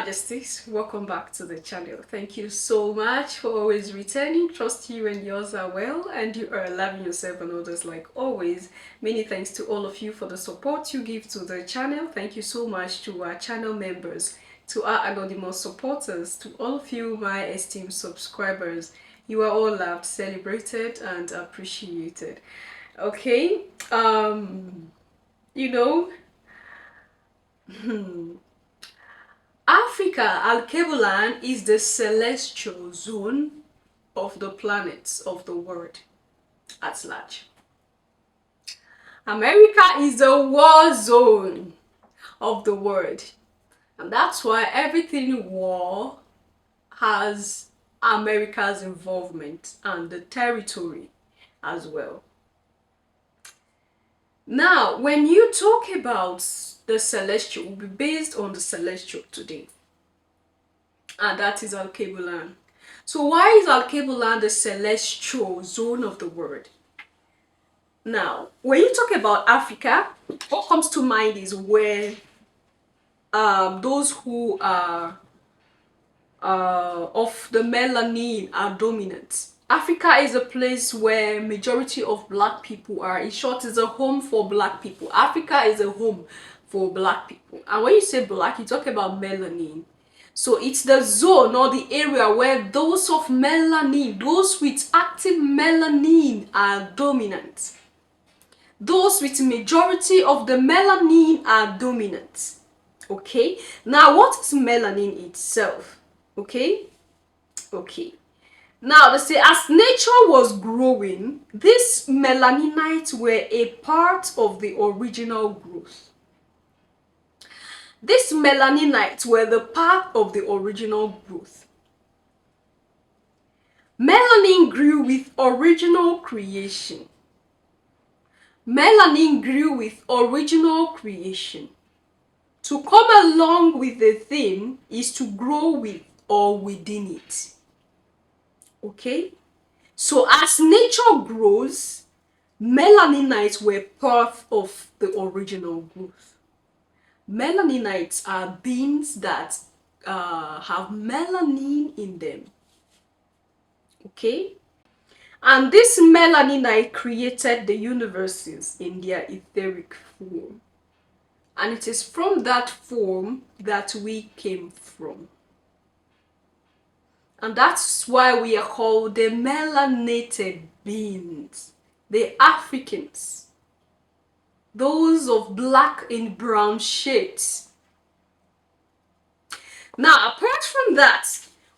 Majesties, welcome back to the channel. Thank you so much for always returning. Trust you and yours are well and you are loving yourself and others like always. Many thanks to all of you for the support you give to the channel. Thank you so much to our channel members, to our anonymous supporters, to all of you, my esteemed subscribers. You are all loved, celebrated, and appreciated. Okay, you know, Africa, Alkebulan, is the celestial zone of the planets of the world at large. America is the war zone of the world. And that's why everything in war has America's involvement and the territory as well. Now, when you talk about the celestial, will be based on the celestial today. And that is Alkebulan. So why is Alkebulan the celestial zone of the world? Now, when you talk about Africa, what comes to mind is where those who are of the melanin are dominant. Africa is a place where majority of black people are. In short, it's a home for black people. Africa is a home for black people. And when you say black, you talk about melanin. So it's the zone or the area where those of melanin, those with active melanin are dominant. Those with majority of the melanin are dominant. Okay, now what is melanin itself? Okay. Now they say as nature was growing, these melaninites were a part of the original growth. These melaninites were the part of the original growth. Melanin grew with original creation. Melanin grew with original creation. To come along with the theme is to grow with or within it. Okay? So as nature grows, melaninites were part of the original growth. Melaninites are beings that have melanin in them. Okay? And this melaninite created the universes in their etheric form. And it is from that form that we came from. And that's why we are called the melanated beings, the Africans, those of black and brown shades. Now, apart from that,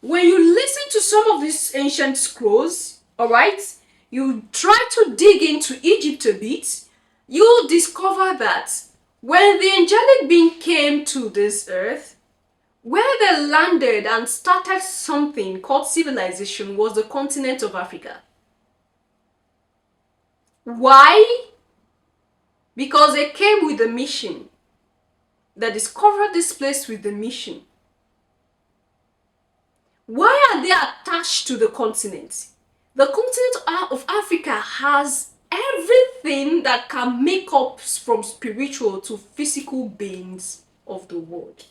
when you listen to some of these ancient scrolls, all right, you try to dig into Egypt a bit, you'll discover that when the angelic being came to this earth, where they landed and started something called civilization was the continent of Africa. Why? Because they came with a mission. They discovered this place with a mission. Why are they attached to the continent? The continent of Africa has everything that can make up from spiritual to physical beings of the world.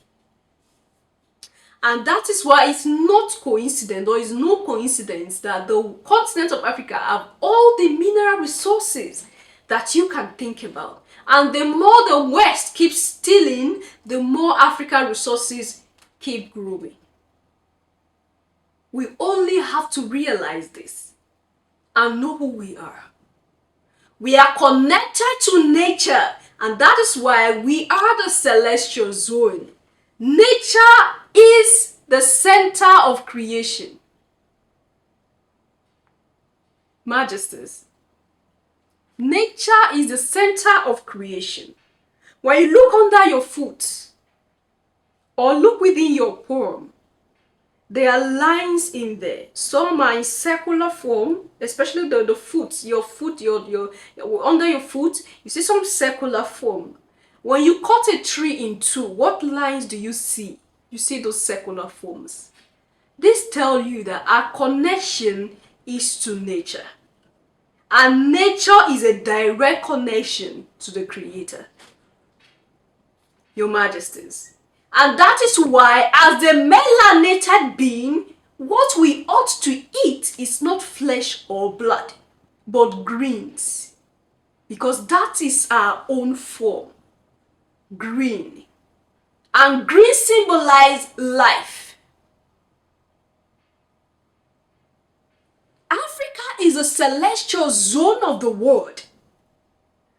And that is why it's not coincident, or is no coincidence that the continent of Africa have all the mineral resources that you can think about. And the more the West keeps stealing, the more African resources keep growing. We only have to realize this and know who we are. We are connected to nature, and that is why we are the celestial zone. Nature is the center of creation. Majesties, nature is the center of creation. When you look under your foot or look within your palm, there are lines in there. Some are in circular form, especially the foot, your under your foot, you see some circular form. When you cut a tree in two, what lines do you see? You see those circular forms. This tells you that our connection is to nature. And nature is a direct connection to the Creator. Your Majesties. And that is why, as the melanated being, what we ought to eat is not flesh or blood, but greens. Because that is our own form. Green. And green symbolize life. Africa is a celestial zone of the world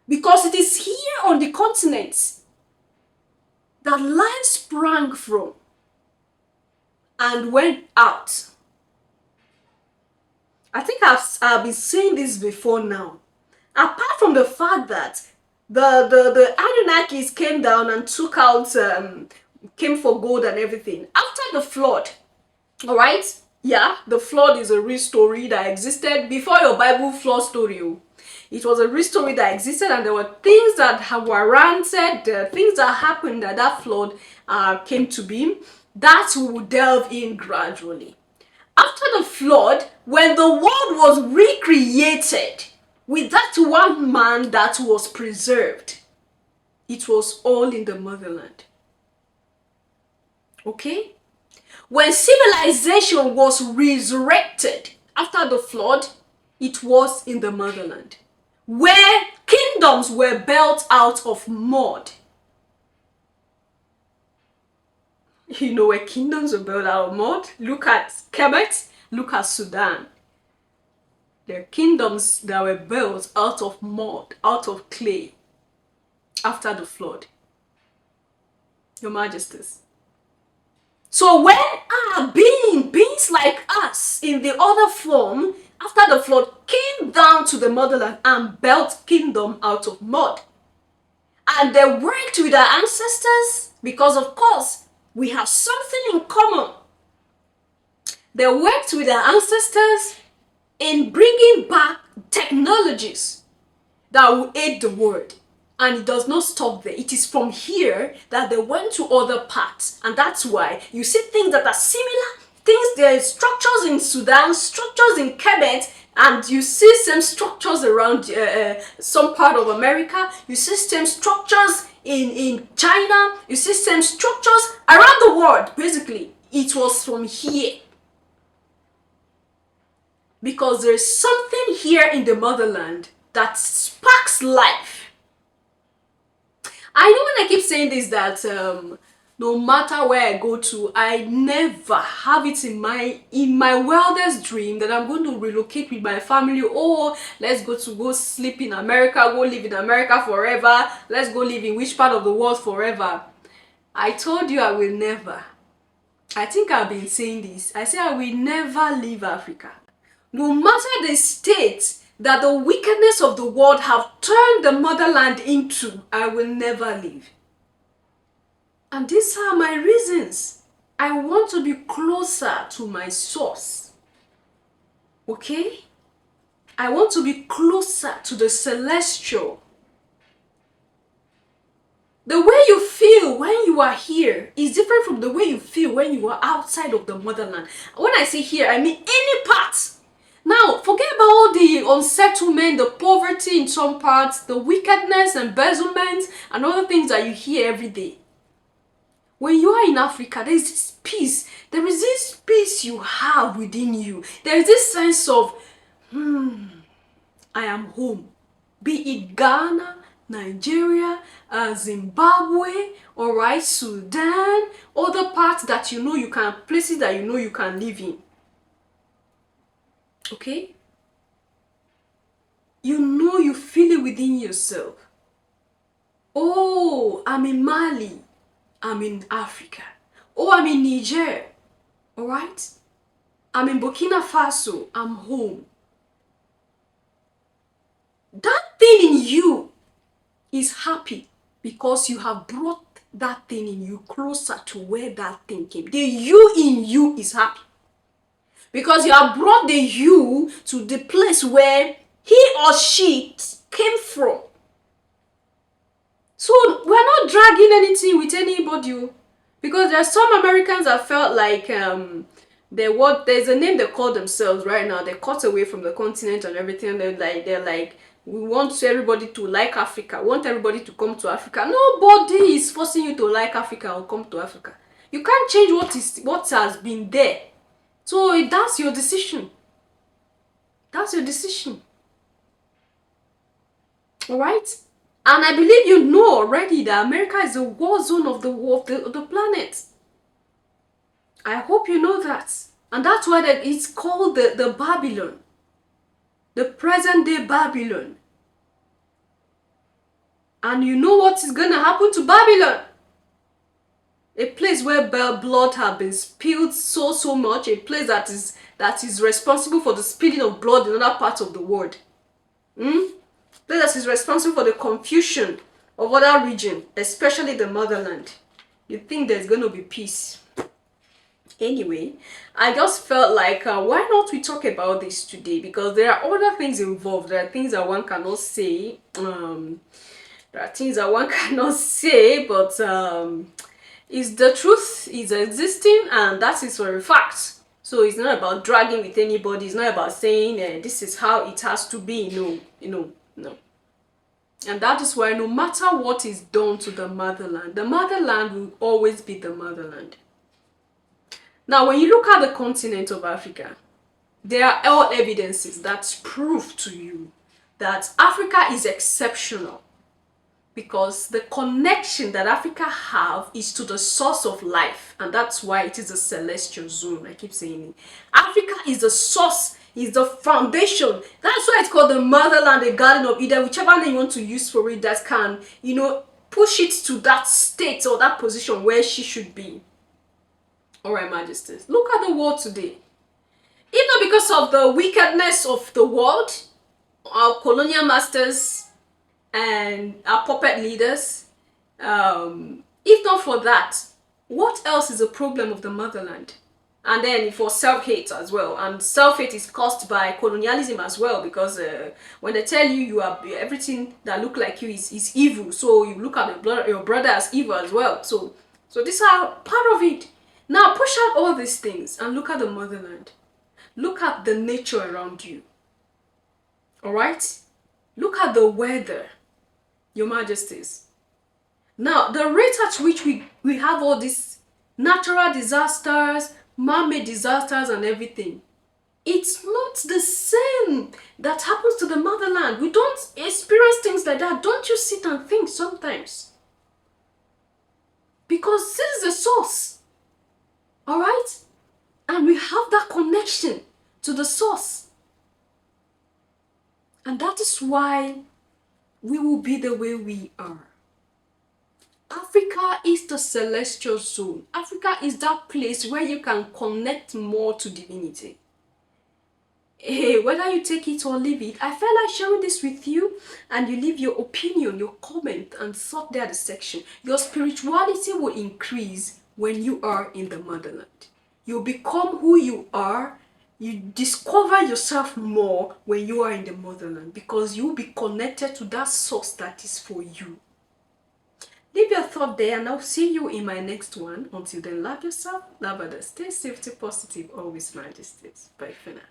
because it is here on the continent that life sprang from and went out. I think I've been saying this before now. Apart from the fact that the Anunnakis came down and took out, came for gold and everything. After the flood, all right? Yeah, the flood is a real story that existed before your Bible flood story. It was a real story that existed, and there were things that were ranted, things that happened that flood came to be. That we will delve in gradually. After the flood, when the world was recreated with that one man that was preserved, it was all in the motherland. Okay? When civilization was resurrected after the flood, it was in the motherland, where kingdoms were built out of mud. You know where kingdoms were built out of mud? Look at Kemet, look at Sudan. There are kingdoms that were built out of mud, out of clay, after the flood. Your Majesties. So when our beings like us in the other form, after the flood, came down to the motherland and built kingdom out of mud. And they worked with our ancestors because, of course, we have something in common. They worked with our ancestors in bringing back technologies that will aid the world. And it does not stop there. It is from here that they went to other parts. And that's why you see things that are similar. There are structures in Sudan, structures in Kemet, and you see same structures around some part of America. You see same structures in China. You see same structures around the world. Basically, it was from here. Because there is something here in the motherland that sparks life. I know when I keep saying this that no matter where I go to, I never have it in my wildest dream that I'm going to relocate with my family. Oh, let's go sleep in America, go live in America forever. Let's go live in which part of the world forever. I told you I will never. I think I've been saying this. I say I will never leave Africa. No matter the state that the wickedness of the world have turned the motherland into, I will never leave. And these are my reasons. I want to be closer to my source. Okay? I want to be closer to the celestial. The way you feel when you are here is different from the way you feel when you are outside of the motherland. When I say here, I mean any part. Now, forget about all the unsettlement, the poverty in some parts, the wickedness, embezzlement, and other things that you hear every day. When you are in Africa, there is this peace. There is this peace you have within you. There is this sense of, I am home. Be it Ghana, Nigeria, Zimbabwe, alright, Sudan, other parts that you know you can, places that you know you can live in. Okay? You know you feel it within yourself. Oh, I'm in Mali. I'm in Africa. Oh, I'm in Niger. Alright? I'm in Burkina Faso. I'm home. That thing in you is happy because you have brought that thing in you closer to where that thing came. The you in you is happy. Because you have brought the you to the place where he or she came from. So we're not dragging anything with anybody. Because there are some Americans that felt like there's a name they call themselves right now. They're cut away from the continent and everything. They're like We want everybody to like Africa. We want everybody to come to Africa. Nobody is forcing you to like Africa or come to Africa. You can't change what has been there. So that's your decision. That's your decision. Alright? And I believe you know already that America is a war zone of the planet. I hope you know that. And that's why it's called the Babylon. The present day Babylon. And you know what is going to happen to Babylon? A place where blood has been spilled so much. A place that is responsible for the spilling of blood in other parts of the world. A place that is responsible for the confusion of other regions, especially the motherland. You think there's going to be peace? Anyway, I just felt like why not we talk about this today, because there are other things involved. There are things that one cannot say. There are things that one cannot say, but is the truth is existing, and that is for a fact. So it's not about dragging with anybody. It's not about saying this is how it has to be. No. And that is why no matter what is done to the motherland will always be the motherland. Now, when you look at the continent of Africa, there are all evidences that prove to you that Africa is exceptional, because the connection that Africa have is to the source of life, and that's why it is a celestial zone. I keep saying it. Africa is the source, is the foundation. That's why it's called the motherland, the Garden of Eden, whichever name you want to use for it, that can, push it to that state or that position where she should be. Alright, Majesties, look at the world today. If not because of the wickedness of the world, our colonial masters and our puppet leaders, if not for that, what else is a problem of the motherland? And then for self-hate as well. And self-hate is caused by colonialism as well, because when they tell you are everything that look like you is evil, so you look at your brother as evil as well. So these are part of it. Now push out all these things and look at the motherland. Look at the nature around you. Alright? Look at the weather, Your Majesties. Now, the rate at which we have all these natural disasters, man-made disasters and everything, it's not the same that happens to the motherland. We don't experience things like that. Don't you sit and think sometimes? Because this is the source. Alright? And we have that connection to the source. And that is why we will be the way we are. Africa is the celestial zone. Africa is that place where you can connect more to divinity. Hey, whether you take it or leave it, I felt like sharing this with you, and you leave your opinion, your comment, and thought there at the section. Your spirituality will increase when you are in the motherland. You become who you are. You discover yourself more when you are in the motherland, because you will be connected to that source that is for you. Leave your thought there, and I'll see you in my next one. Until then, love yourself, love others, stay safe, stay positive, always, Majesties. Bye for now.